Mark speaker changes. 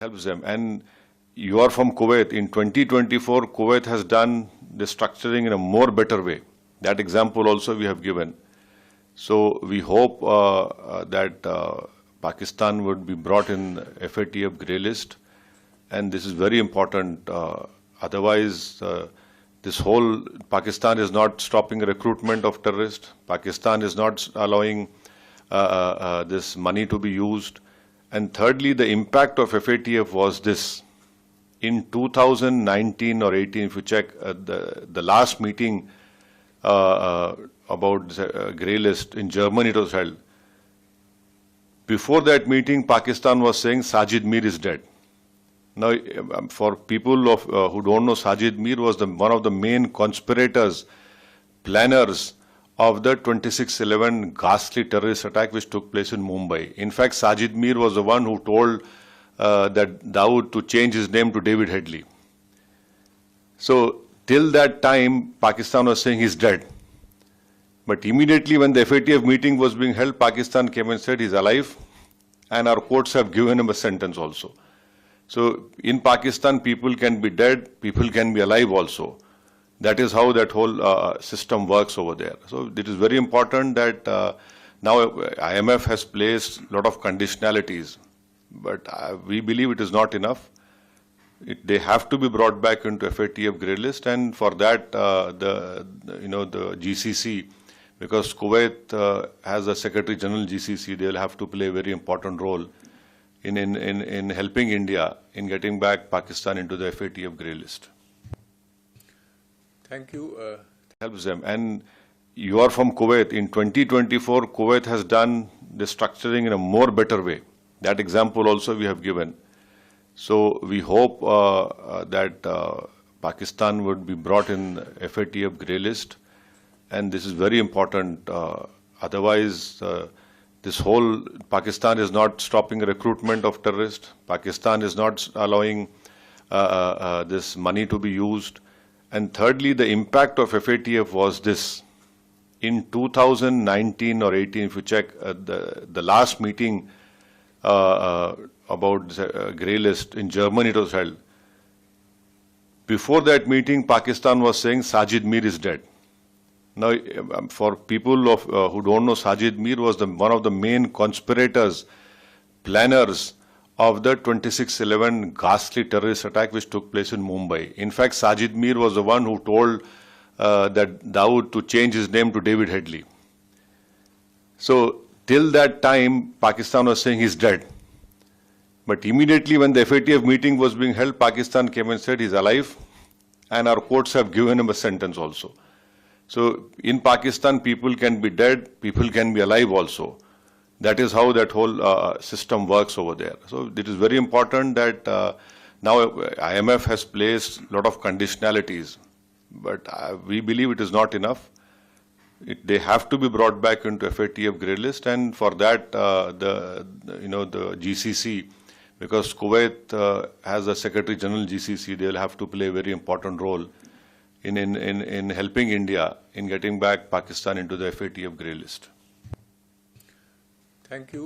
Speaker 1: helps them. And you are from Kuwait. In 2024, Kuwait has done the structuring in a more better way. That example also we have given. So we hope that Pakistan would be brought in FATF grey list, and this is very important. Otherwise, this whole Pakistan is not stopping recruitment of terrorists. Pakistan is not allowing this money to be used. And thirdly, the impact of FATF was this. In 2019 or 18, if you check the last meeting about the grey list in Germany, it was held. Before that meeting, Pakistan was saying Sajid Mir is dead. Now, for people who don't know, Sajid Mir was one of the main conspirators, planners of the 26/11 ghastly terrorist attack which took place in Mumbai. In fact, Sajid Mir was the one who told that Dawood to change his name to David Headley. So, till that time, Pakistan was saying he's dead. But immediately when the FATF meeting was being held, Pakistan came and said he's alive, and our courts have given him a sentence also. So, in Pakistan, people can be dead, people can be alive also. That is how that whole system works over there. So, it is very important that now IMF has placed a lot of conditionalities, but we believe it is not enough. They have to be brought back into FATF grey list, and for that, the GCC, because Kuwait has a Secretary General GCC, they will have to play a very important role in helping India in getting back Pakistan into the FATF grey list.
Speaker 2: Thank you.
Speaker 1: Helps them. And you are from Kuwait. In 2024, Kuwait has done the structuring in a more better way. That example also we have given. So we hope that Pakistan would be brought in FATF grey list, and this is very important. Otherwise, this whole Pakistan is not stopping recruitment of terrorists. Pakistan is not allowing this money to be used. And thirdly, the impact of FATF was this. In 2019 or 18, if you check the last meeting about the grey list in Germany, it was held. Before that meeting, Pakistan was saying Sajid Mir is dead. Now, for people who don't know, Sajid Mir was one of the main conspirators, planners of the 26/11 ghastly terrorist attack which took place in Mumbai. In fact, Sajid Mir was the one who told that Dawood to change his name to David Headley. So, till that time, Pakistan was saying he's dead. But immediately when the FATF meeting was being held, Pakistan came and said he's alive, and our courts have given him a sentence also. So, in Pakistan, people can be dead, people can be alive also. That is how that whole system works over there. So, it is very important that now IMF has placed a lot of conditionalities, but we believe it is not enough. They have to be brought back into FATF grey list, and for that, the GCC, because Kuwait has a Secretary General GCC, they will have to play a very important role in helping India in getting back Pakistan into the FATF grey list.
Speaker 2: Thank you.